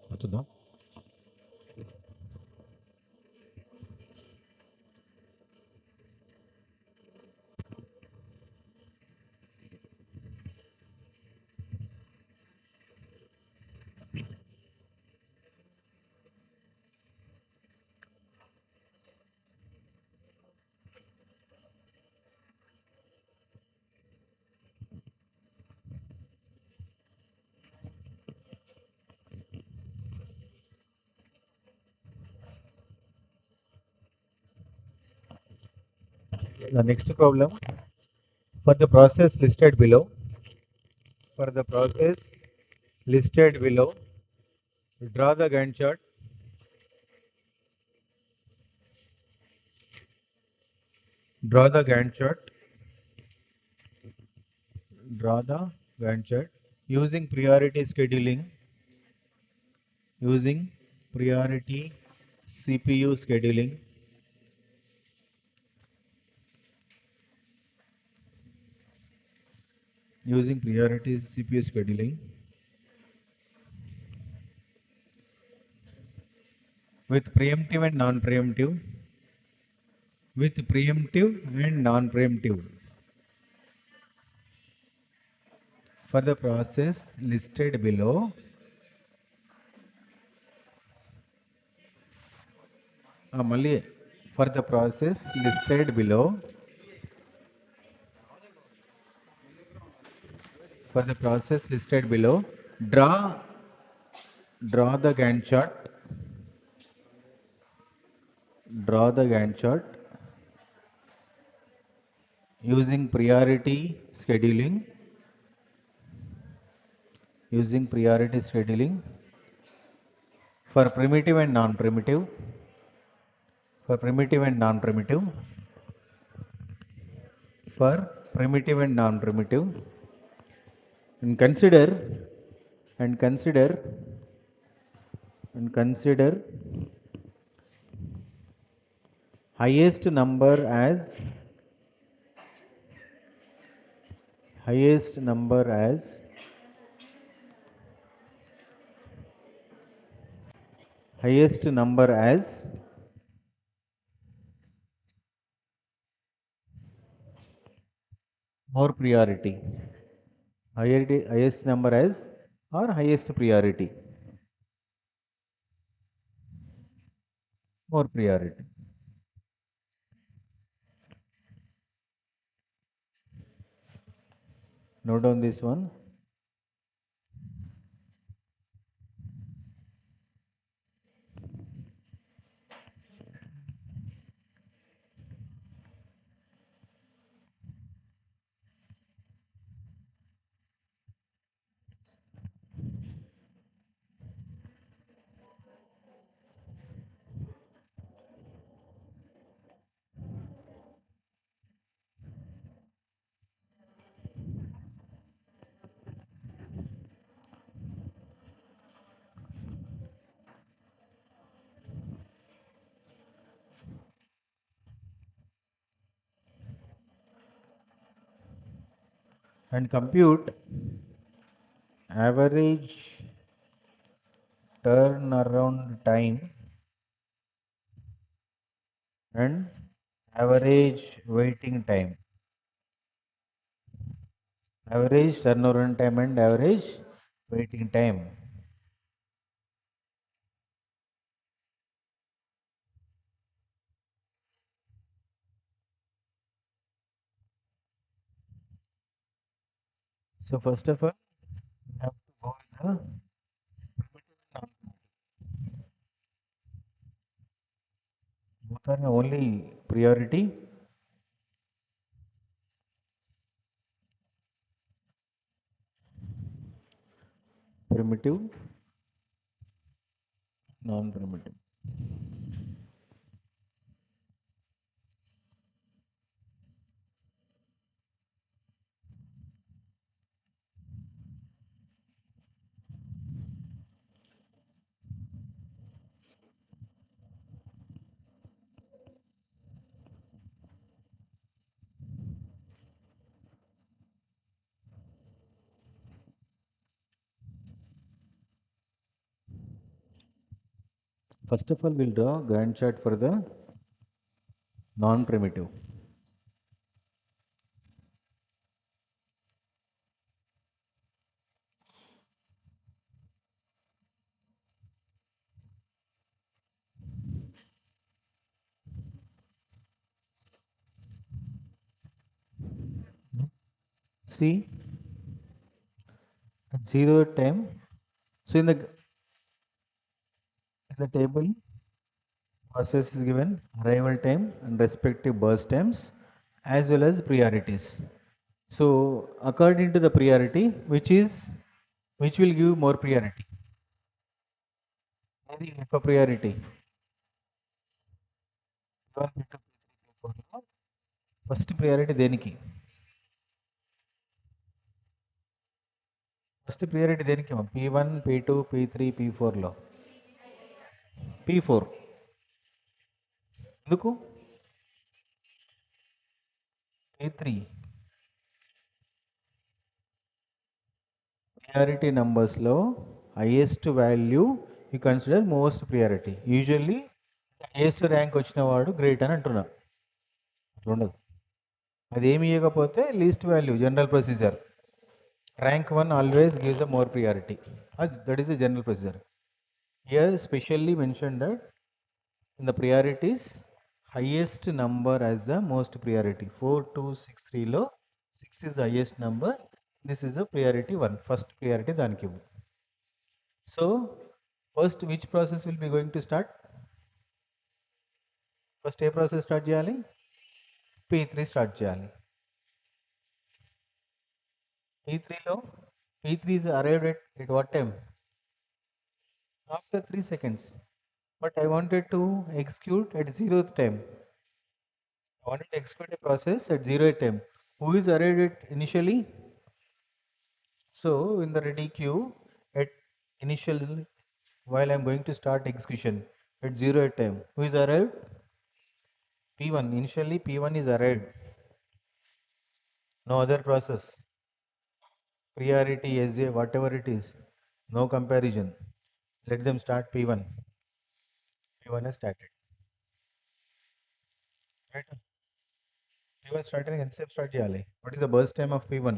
అవుతుందా? The next problem, for the process listed below, for the process listed below, draw the Gantt chart. Draw the Gantt chart. Draw the Gantt chart using priority scheduling. Using priority CPU scheduling. Using priority CPU scheduling with preemptive and non-preemptive. With preemptive and non-preemptive. For the process listed below, for the process listed below, for the process listed below, draw the Gantt chart. Draw the Gantt chart using priority scheduling. Using priority scheduling for primitive and non-primitive. For primitive and non-primitive. For primitive and non-primitive. And consider highest number as highest number as highest number as more priority. Highest number as or highest priority. More priority. Note down this one. And compute average turnaround time and average waiting time. Average turnaround time and average waiting time. So first of all, we have to go with the both are only priority. Primitive, non-primitive. First of all, we'll draw Gantt chart for the non-primitive. See, at 0 time. So in the table, process is given arrival time and respective burst times as well as priorities. So according to the priority, which will give more priority? ఏది ఎక్కువ priority? First priority దేనికి? First priority దేనికి? P1, P2, P3, P4లో P4. ఎందుకు? P3 priority numbers లో highest value you consider most priority. Usually highest rank వచ్చిన వాడు great అని అంటున్నా. అట్లా ఉండదు. అది ఏమి ఇవ్వకపోతే least value general procedure. Rank 1 always gives a more priority. That is the general procedure. Here specially mentioned that in the priorities, highest number as the most priority. 4, 2, 6, 3 low. 6 is the highest number. This is the priority 1. First priority daniki. So first which process will be going to start? First a process start cheyali? P3 start cheyali. P3 low. P3 is arrived at what time? After 3 seconds. But I wanted to execute at 0th time. I wanted to execute a process at 0th time. Who is arrived at initially? So in the ready queue at initial, while I am going to start execution at 0th time, who is arrived? P1. Initially P1 is arrived. No other process. Priority, SA, whatever it is. No comparison. Let them start P1. P1 has started. Right? P1 started and NCF start cheyali. What is the burst time of P1?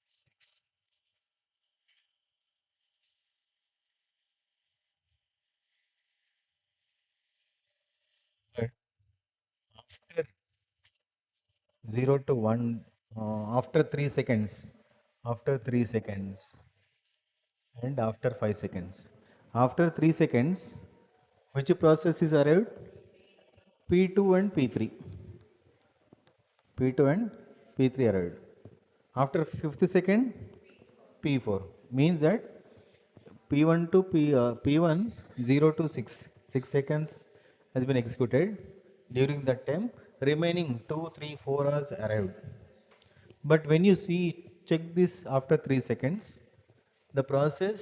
6. Right. After 0 to 1, after 3 seconds, after 3 seconds, and after 5 seconds. After 3 seconds, which process is arrived? P2 and P3. P2 and P3 arrived. After 5th second, P4. Means that P1 to P1 0 to 6. 6 seconds has been executed. During that time, remaining 2, 3, 4 hours arrived. But when you see, check this after 3 seconds, the process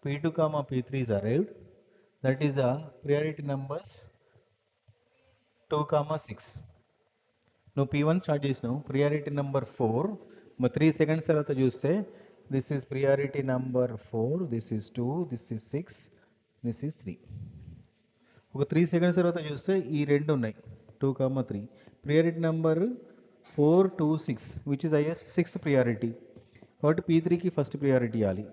P2 comma P3 is arrived. That is the priority numbers 2 comma 6. Now P1 start చేసినావు priority number 4. మరి 3 seconds తర్వాత చూస్తే this is priority number 4, this is 2, this is 6, this is 3. ఒక 3 seconds తర్వాత చూస్తే ఈ రెండు ఉన్నాయి 2 comma 3. Priority number 4, 2, 6 which is highest 6th priority. కాబట్టి P3కి ఫస్ట్ priority ఇవ్వాలి.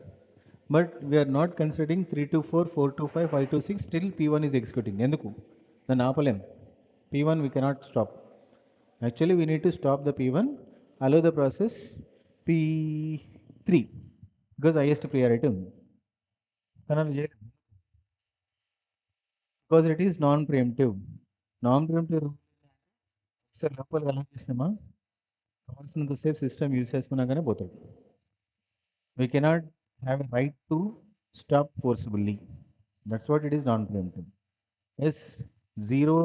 But we are not considering 3 to 4, 4 to 5, 5 to 6, still P1 is executing. ఎందుకు? దాన్ని ఆపలేం. P1 we cannot stop. Actually we need to stop the P1, allow the process P3 because highest priority ఉంది. Because it is non-preemptive. Non-preemptive rule sir లోపల అలా చేసినామా కావాల్సినంతసేపు system use చేసుకున్నాగానే పోతాడు. We cannot have a right to stop forcibly. That's what it is non-preemptive. Yes, 0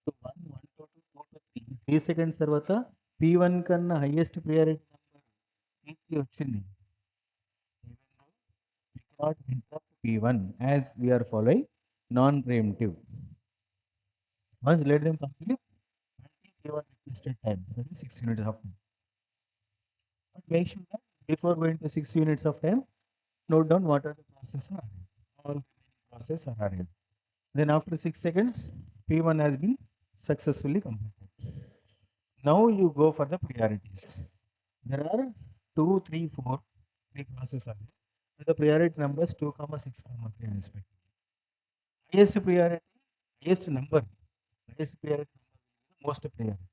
to 1, 1 to 2, 2 to 3. 3 seconds తర్వాత P1 కన్నా highest priority number P3 వచ్చింది. We cannot interrupt P1 as we are following non-preemptive. Once let them complete until P1 requested time. That is 6 units of time. But make sure that before going to 6 units of time, Note down what are the processes are ahead. All remaining processes are ahead. Then after 6 seconds, P1 has been successfully completed. Now you go for the priorities. There are 2, 3, 4, 3 processes are there. With the priority numbers 2, 6, 3 respectively. Highest priority, highest number, highest priority number, most priority.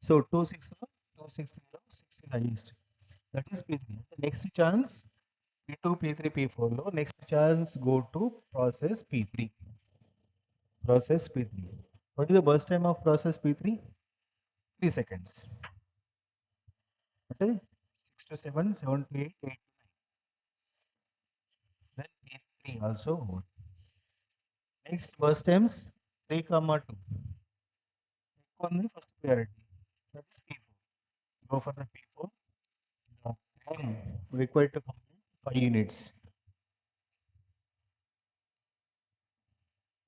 So 260, 260, 6 is highest. That is P3. Next chance P2, P3, P4 low. Next chance go to process P3. Process P3. What is the burst time of process P3? 3 seconds. Okay? 6 to 7, 7 to 8, 8 to 9. Then P3 also. Next burst times 3, 2. Only first priority. That is P4. Go for the P4. The time required to complete 5 units.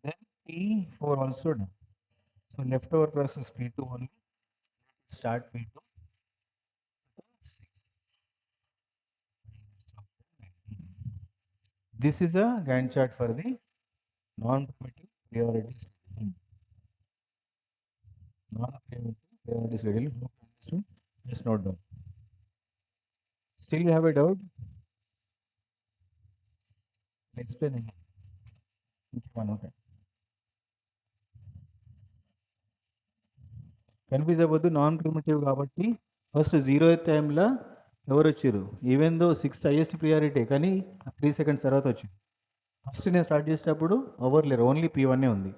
Then P4 also done. So leftover process P2 only. Start P2. 6. This is a Gantt chart for the non-primitive priority scheduling. Non-primitive priority scheduling. Hope you understood. Just note down. Still you have a doubt? I'll explain again. ఇంకేమన్నా ఉంటాయి confuse అవ్వద్దు non primitive కాబట్టి first zero టైంలో ఎవరు వచ్చారు even though 6 highest priority కానీ 3 seconds తర్వాత వచ్చింది ఫస్ట్ నేను స్టార్ట్ చేసేటప్పుడు ఎవరు లేరు ఓన్లీ P1 ఉంది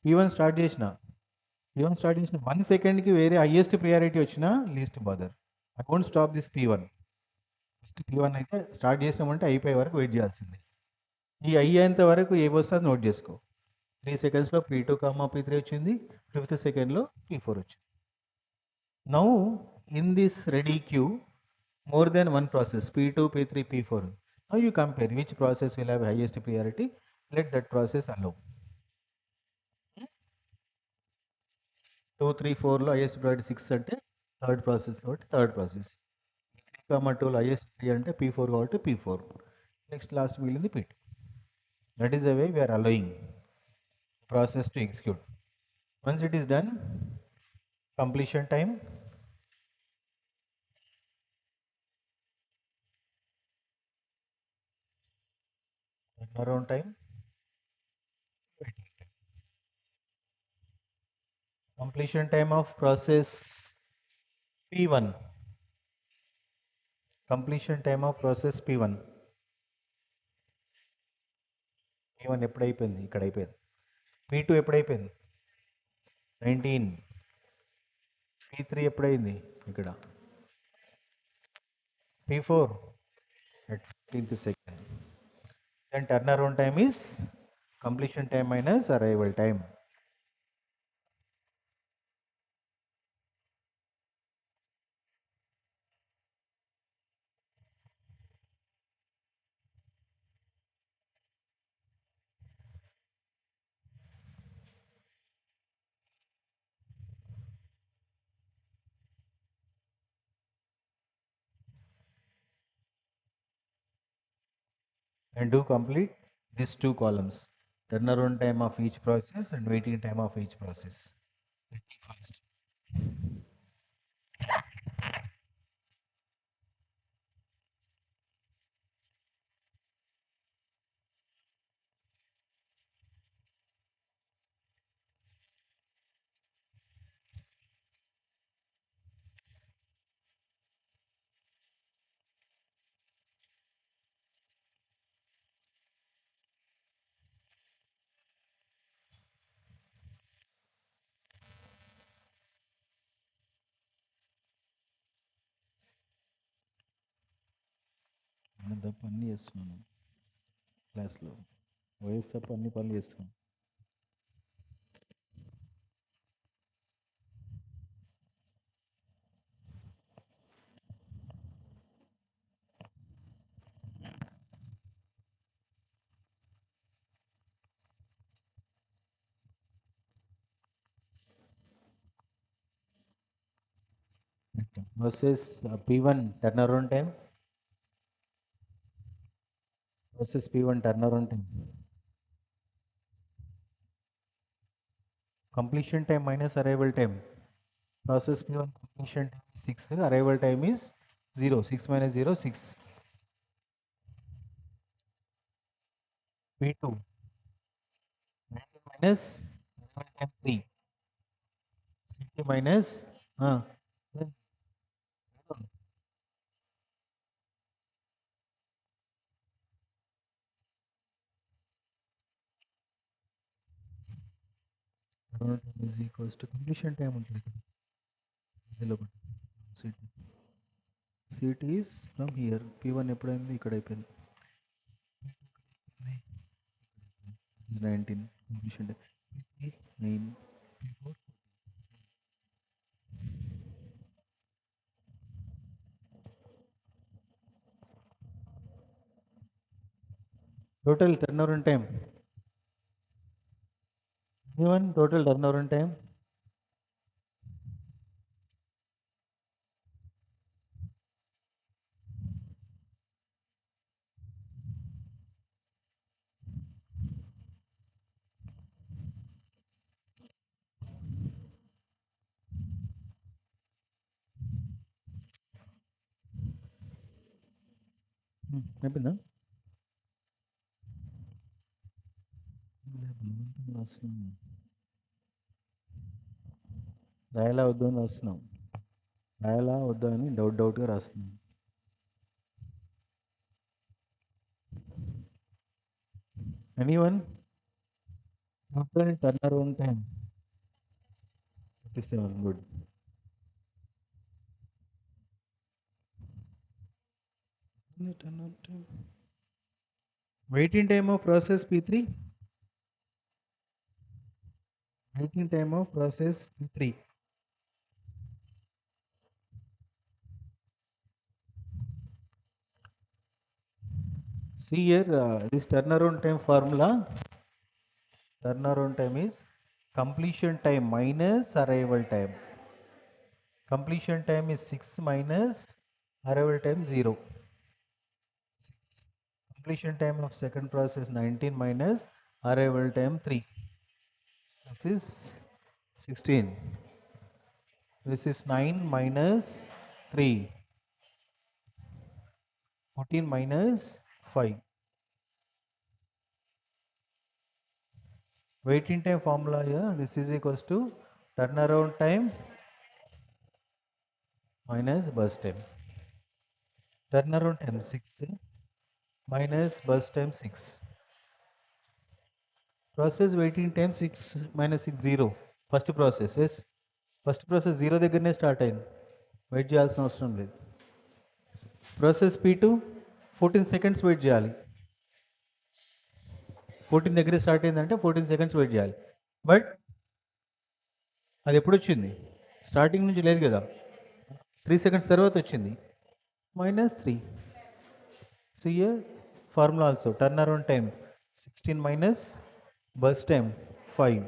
P1 స్టార్ట్ చేసిన P1 స్టార్ట్ చేసిన 1 సెకండ్కి వేరే హైయెస్ట్ ప్రియారిటీ వచ్చినా least bother I won't stop this P1 first P1 అయితే స్టార్ట్ చేసినామంటే అయిపోయే వరకు వెయిట్ చేయాల్సిందే ఈ అయ్యేంత వరకు ఏ వస్తుంది నోట్ చేసుకో 3 సెకండ్స్లో P2, P3 వచ్చింది 5th సెకండ్లో P4 వచ్చింది now in this ready queue more than one process P2, P3, P4. Now you compare which process will have highest priority. Let that process allow. 2, 3, 4 లో highest priority 6 అంటే third process కాబట్టి third process 3, 2 highest 3 అంటే P4 కాబట్టి P4 next last మిగిలింది P2. That is the way we are allowing process to execute. Once it is done, completion time, turnaround time, waiting time. Completion time of process P1. Completion time of process P1. P1 ఎప్పుడు అయిపోయింది ఇక్కడ అయిపోయింది P2 ఎప్పుడైపోయింది 19 P3 ఎప్పుడైంది ఇక్కడ P4 at 15th second. Then turnaround time is completion time minus arrival time. And do complete these two columns. Turnaround time of each process and waiting time of each process. Let me first. నేను తప్ప అన్నీ చేస్తున్నాను క్లాస్లో వయసు తప్ప అన్ని పనులు చేస్తున్నాను versus P1 turnaround time Process P1 turnaround time. Completion time minus arrival time. Process P1 completion time is 6, arrival time is 0. 6 minus 0, 6. P2 minus arrival time 3. 60 minus then turnaround time is equals to completion time ఉంటుంది ఇక్కడ. ఇందులో ఒకటి. CT is from here. P1 ఎప్పుడైంది ఇక్కడ అయిపోయింది. Is 19 completion time. P3 9 P4 total turnaround time. P1 total turnaround time. అయిపోయిందా? రాయాలా వద్దు అని రాస్తున్నాం. రాయాలా వద్దా అని డౌట్గా రాస్తున్నాం. Anyone? Total turnaround time 57. Good. Turnaround time. Waiting time of process P3. Waiting time of process P3. See here, this turnaround time formula. Turnaround time is completion time minus arrival time. Completion time is 6 minus arrival time 0. 6. Completion time of second process 19 minus arrival time 3. This is 16. This is 9 minus 3. 14 minus 5. Waiting time formula here, this is equals to turnaround time minus burst time. Turnaround time 6 minus burst time 6. Process waiting time 6 minus 6 0. First process, yes. First process 0 దగ్గరనే start అయింది, wait చేయాల్సిన అవసరం లేదు. Process P2 14 seconds wait చేయాలి. 14 దగ్గర start అయిందంటే 14 seconds wait చేయాలి. But అది ఎప్పుడు వచ్చింది? స్టార్టింగ్ నుంచి లేదు కదా, 3 సెకండ్స్ తర్వాత వచ్చింది. minus 3. See here, formula also, turnaround time 16 minus burst time 5.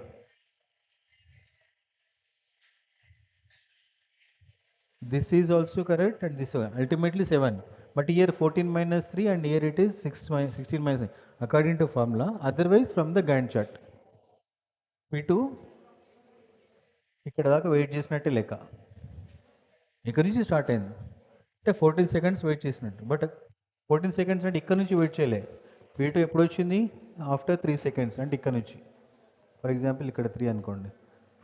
This is also correct and this ultimately 7. But here 14 minus 3 and here it is 16 minus 9 according to formula. Otherwise from the Gantt chart. P2 ఇక్కడ దాకా wait చేసినట్టే లెక్క. ఇక్కడ నుంచి start అయింది అంటే 14 seconds wait చేసినట్టు. But 14 seconds అంటే ఇక్కడ నుంచి వెయిట్ చేయలే. P2 ఎప్పుడు వచ్చింది? ఆఫ్టర్ 3 సెకండ్స్ అంటే ఇక్కడ నుంచి. ఫర్ ఎగ్జాంపుల్ ఇక్కడ 3 అనుకోండి,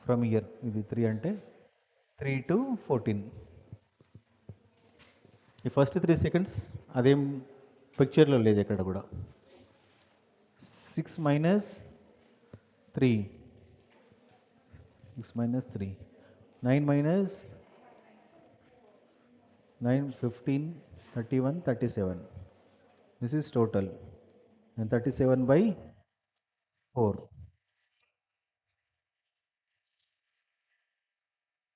ఫ్రమ్ ఇయర్ ఇది 3 అంటే 3 to 14. ఈ ఫస్ట్ 3 సెకండ్స్ అదేం పిక్చర్లో లేదు ఎక్కడ కూడా. 6 minus 3, 6 minus 3, 9 minus 9, 15, 31, 37. This is total. And 37 by 4.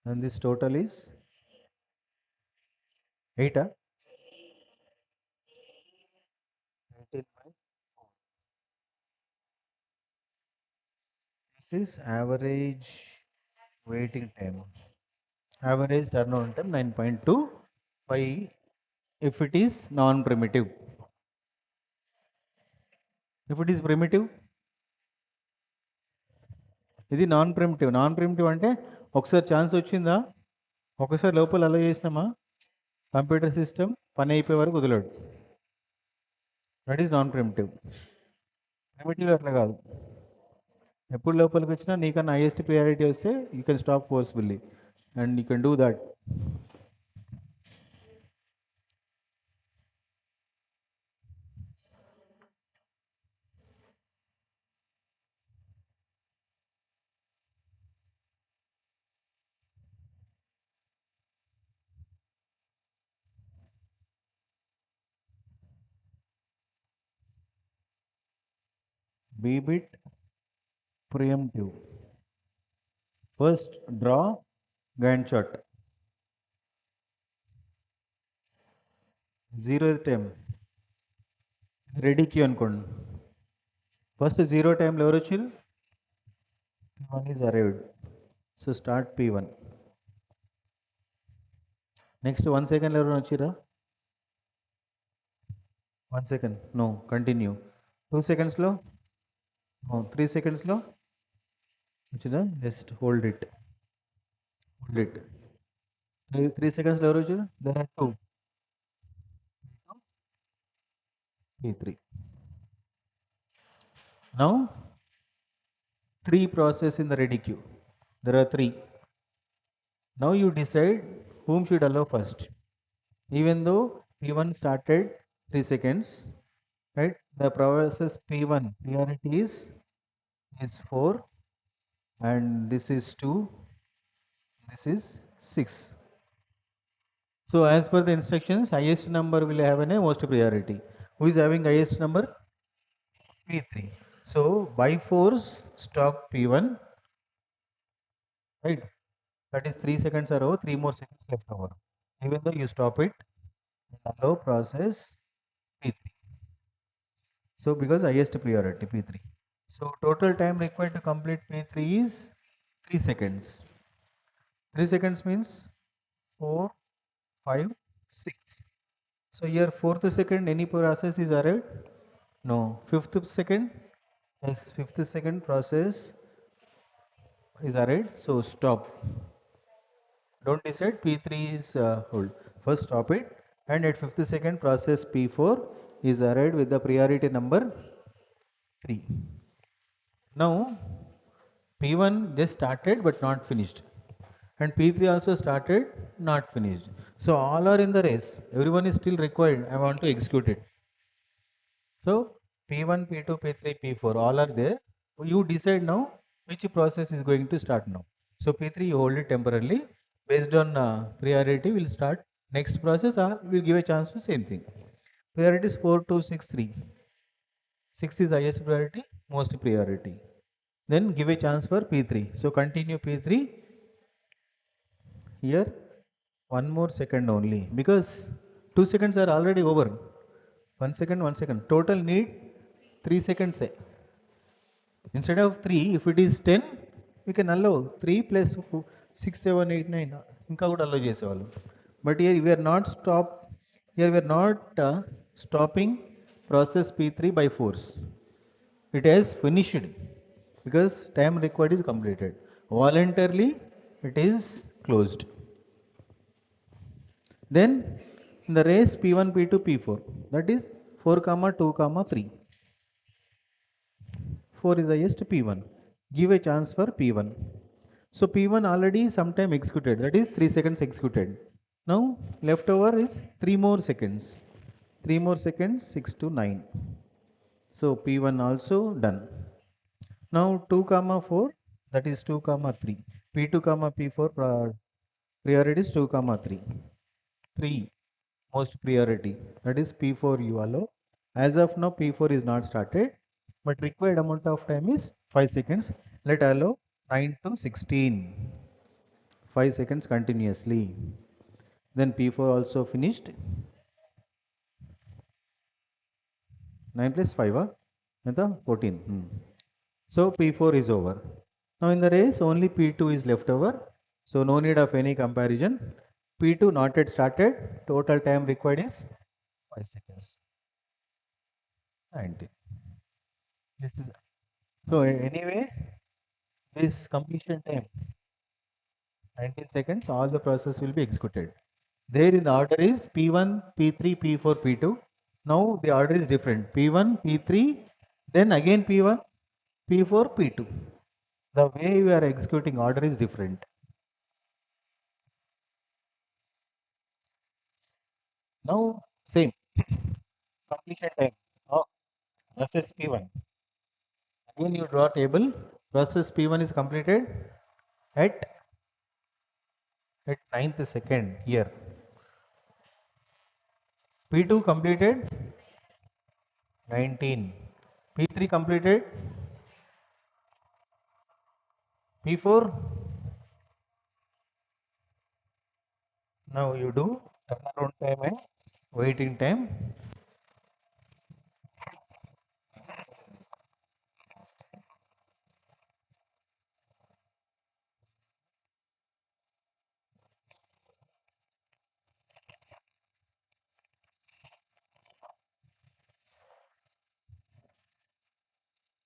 And this total is 8. 18 by 4. This is average waiting time. Average turnaround time 9.2 by if it is non-primitive. If it is primitive, ఇది non primitive. Non primitive అంటే ఒకసారి chance వచ్చిందా, ఒకసారి లోపల అలో చేసినామా, computer system పని అయిపోయే వరకు వదలడు. That is non primitive. Primitive అట్లా కాదు, ఎప్పుడు లోపలికి వచ్చినా నీకన్నా హైయెస్ట్ ప్రియారిటీ వస్తే you can stop forcefully and you can do that. B bit preemptive. First draw Gantt chart. 0th time ready queue అనుకోండి. ఫస్ట్ 0 టైంలో ఎవరు వచ్చారు, P1 is arrived. So start P1. Next 1 సెకండ్లో ఎవరైనా వచ్చిరా, 1 సెకండ్ నో కంటిన్యూ. 2 సెకండ్స్లో no, 3 సెకండ్స్లో వచ్చిందా, జస్ట్ హోల్డ్ ఇట్. 3 సెకండ్స్లో ఎవరు వచ్చారు, there are 2 P3. Now 3 process in the ready queue. There are 3. Now you decide whom should allow first. Even though P1 started 3 seconds, right? The process P1 priority is 4, and this is 2, this is 6. So as per the instructions, highest number will have a most priority. Who is having highest number? P3. So by force stop P1, right? That is 3 seconds are over, 3 more seconds left over. Even though you stop it and allow process P3. So because highest priority P3. So total time required to complete P3 is 3 seconds. 3 seconds means 4, 5, 6. So here 4th second any process is arrived? No. 5th second? Yes, 5th second process is arrived. So stop. Don't decide P3 is hold. First stop it, and at 5th second process P4 is arrived with the priority number 3. Now P1 just started but not finished, and P3 also started not finished. So all are in the race. Everyone is still required. I want to execute it. So P1, P2, P3, P4 all are there. You decide now which process is going to start now. So P3 you hold it temporarily. Based on priority will start next process, or will give a chance to same thing. Priority is 4, 2, 6, 3. 6 is highest priority, most priority. Then give a chance for P3. So continue P3. Here 1 more second only, because 2 seconds are already over. 1 second, 1 second. Total need 3 seconds. Instead of 3, if it is 10, we can allow 3 plus 6, 7, 8, 9. ఇంకా కూడా allow చేసేవాళ్ళు. But here we are not stopping process P3 by force. It has finished because time required is completed. Voluntarily it is closed. Then in the race P1, P2, P4, that is 4, 2, 3. 4 is highest P1. Give a chance for P1. So P1 already sometime executed, that is 3 seconds executed. Now leftover is 3 more seconds. 3 more seconds, 6 to 9. So P1 also done. Now 2, 4, that is 2, 3. P2, P4 priority is 2, 3. 3 most priority, that is P4 you allow. As of now P4 is not started, but required amount of time is 5 seconds. Let allow 9 to 16. 5 seconds continuously. Then P4 also finished. 9 plus 5, 14. So P4 is over. Now in the race only P2 is left over. So no need of any comparison. P2 not yet started. Total time required is 5 seconds. 19. This is so anyway, this completion time 19 seconds, all the process will be executed. There in the order is P1, P3, P4, P2. Now the order is different. P1, P3, then again P1, P4, P2. The way we are executing order is different. Now same completion time of process P1. Again you draw table. Process P1 is completed at ninth second here. P2 completed 19. P3 completed. P4. Now you do turnaround time and waiting time.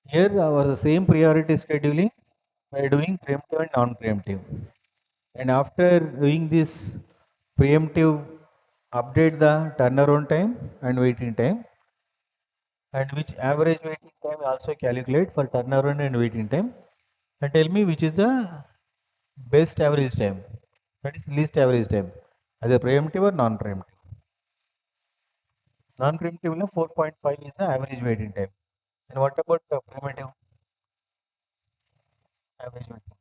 Here our the same priority scheduling by doing preemptive and non-preemptive. And after doing this preemptive, update the turnaround time and waiting time, and which average waiting time also calculate for turnaround and waiting time, and tell me which is the best average time, that is least average time, either preemptive or non-preemptive. Non-preemptive 4.5 is the average waiting time. And what about the primitive average waiting time?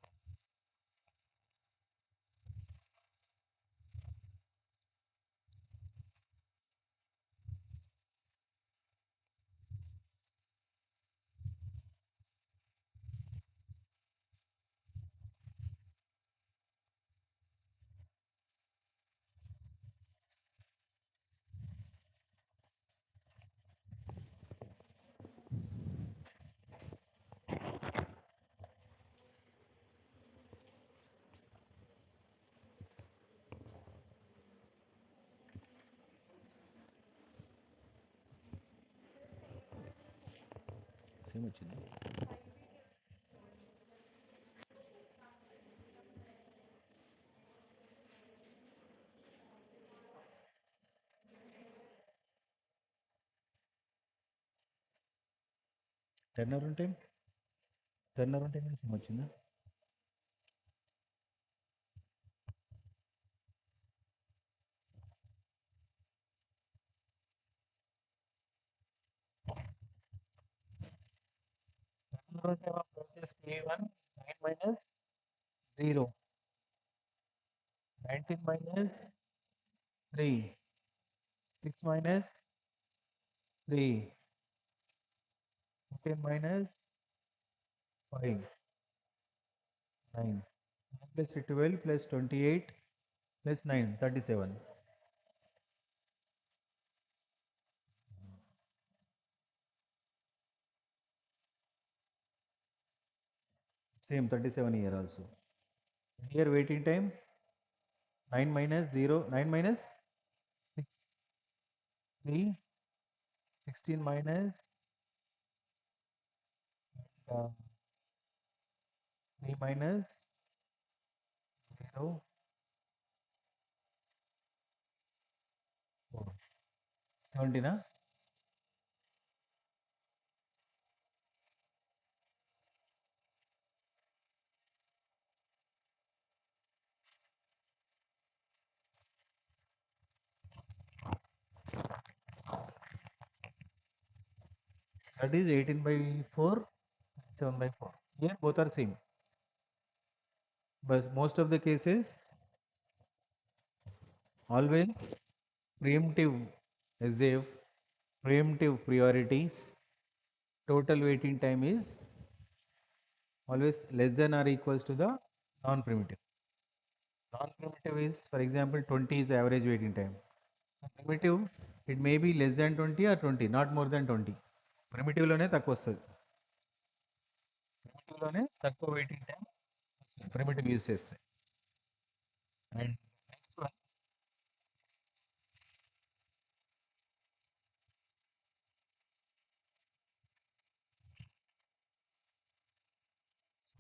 Same వచ్చింది. Turnaround time? Turnaround time is same వచ్చిందా? Turnaround time of process P1 9 minus 0, 19 minus 3, 6 minus 3, 15 minus 5, 9. 9 plus 12 plus 28 plus 9, 37. Same 37 here also. Here waiting time 9 minus 0, 9 minus 6, 3, 16 minus uh, 3 minus 0, 4. 17, huh? That is 18 by 4, 7 by 4. Here both are same. But most of the cases, always preemptive SAF, preemptive priorities, total waiting time is always less than or equals to the non-primitive. Non-primitive is, for example, 20 is the average waiting time. So primitive, it may be less than 20 or 20, not more than 20. Primitive లోనే తక్కువ వస్తుంది. Primitive లోనే తక్కువ waiting time వస్తుంది. Primitive use చేస్తే. And next one,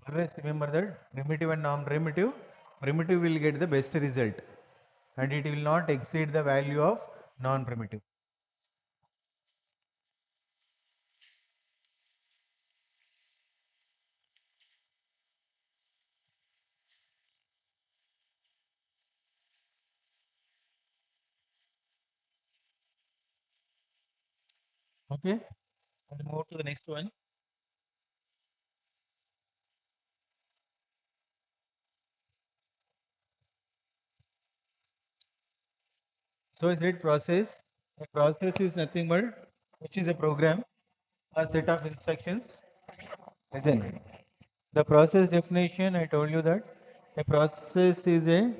Always remember that primitive and non-primitive, primitive will get the best result and it will not exceed the value of non-primitive. Okay, we'll move to the next one. So I said process. A process is nothing but which is a program, a set of instructions. Listen, the process definition I told you that a process is a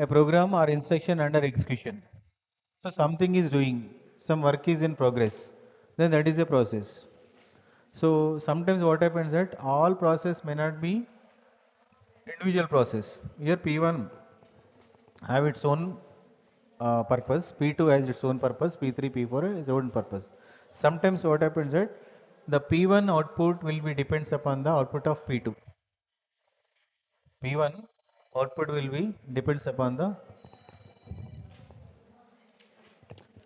program or instruction under execution. So something is doing, some work is in progress, then that is a process. So sometimes what happens that all process may not be individual process. Here P1 have its own purpose, P2 has its own purpose, P3, P4 has its own purpose. Sometimes what happens that the P1 output will be depends upon the output of P2. P1 output will be depends upon the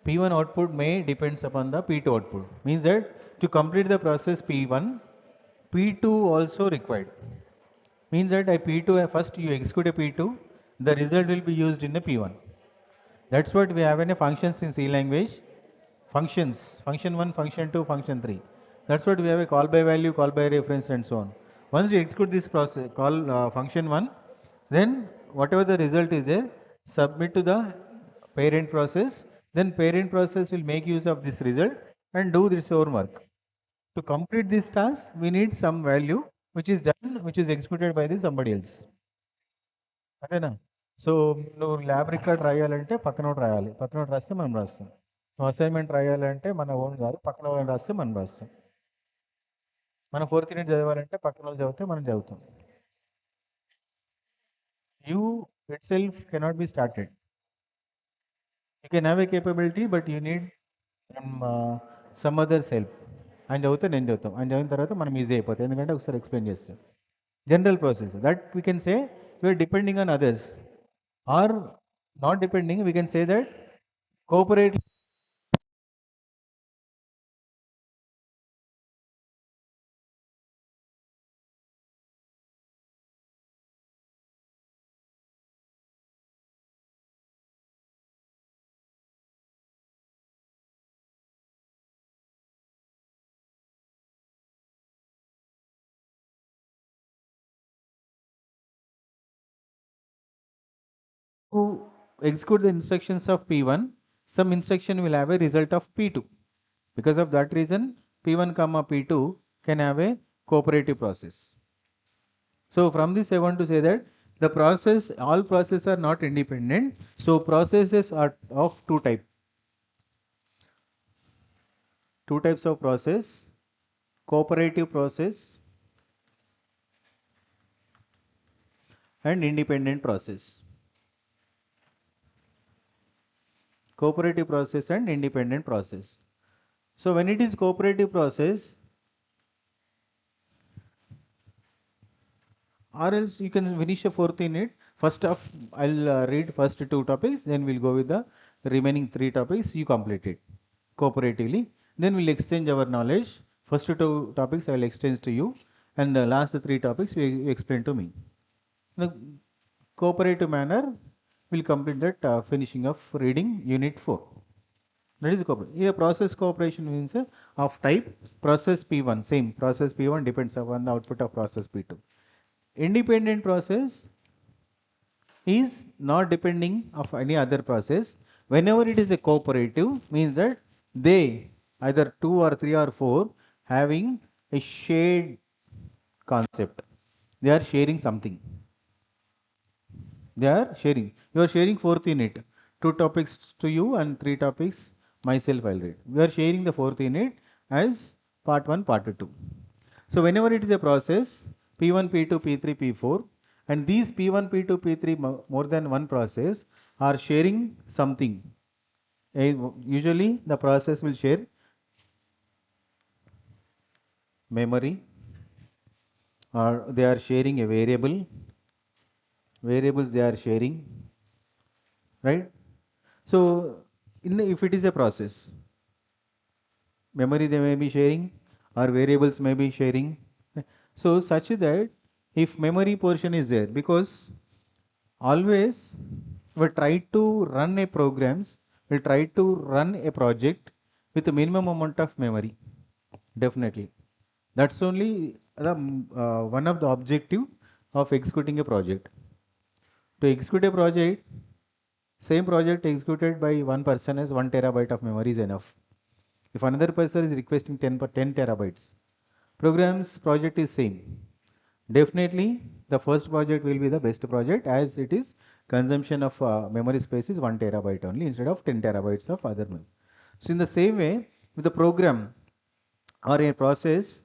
P1 output may depends upon the P2 output. Means that to complete the process P1, P2 also required. Means that I P2 first you execute a P2, the result will be used in a P1. That's what we have in a functions in C language. Functions, function 1, function 2, function 3. That's what we have a call by value, call by reference and so on. Once you execute this process, call function 1, then whatever the result is there, submit to the parent process, then parent process will make use of this result and do this own work. To complete this task, we need some value which is done, which is executed by the somebody else. అదేనా so నువ్వు lab record రాయాలంటే పక్కనోడు రాయాలి పక్కనోడు రాస్తే మనం రాస్తాం నువ్వు assignment రాయాలంటే మన ఓన్ కాదు పక్కన వాళ్ళని రాస్తే మనం రాస్తాం మన ఫోర్త్ యూనిట్ చదవాలంటే పక్కన వాళ్ళు చదివితే మనం చదువుతాం you it self cannot be started you can have a capability but you need some others help ఆయన చదివితే నేను చదువుతాం ఆయన చదివిన తర్వాత మనం ఈజీ అయిపోతాం ఎందుకంటే ఒకసారి ఎక్స్ప్లెయిన్ చేస్తాం general process that we can say you are depending on others or not depending we can say that cooperate to execute the instructions of P1, some instruction will have a result of P2. Because of that reason, P1 comma P2 can have a cooperative process. So from this I want to say that the process, all processes are not independent. So processes are of two types. Two types of process, cooperative process and independent process. Cooperative process and independent process. So when it is cooperative process, or else you can finish a fourth unit. First off, I'll read first two topics, then we'll go with the remaining three topics. You complete it cooperatively. Then we'll exchange our knowledge. First two topics I will exchange to you, and the last three topics you explain to me. The cooperative manner will complete that finishing of reading unit 4. That is cooperation. Here process cooperation means of type process P1. Same process P1 depends upon the output of process P2. Independent process is not depending of any other process. Whenever it is a cooperative, means that they either 2 or 3 or 4 having a shared concept. They are sharing something. They are sharing. You are sharing fourth unit. Two topics to you and three topics myself I'll read. We are sharing the fourth unit as part 1, part 2. So whenever it is a process, P1, P2, P3, P4, and these P1, P2, P3 more than one process are sharing something. Usually the process will share memory, or they are sharing a variable, variables they are sharing, right? So if it is a process, memory they may be sharing or variables may be sharing. So such that if memory portion is there, because always we try to run a programs, we try to run a project with a minimum amount of memory. Definitely. That's only one of the objective of executing a project. To execute a project, same project executed by one person as 1 terabyte of memory is enough. If another person is requesting 10 terabytes, programs project is same. Definitely, the first project will be the best project as it is consumption of memory space is 1 terabyte only instead of 10 terabytes of other memory. So in the same way, with the program or a process,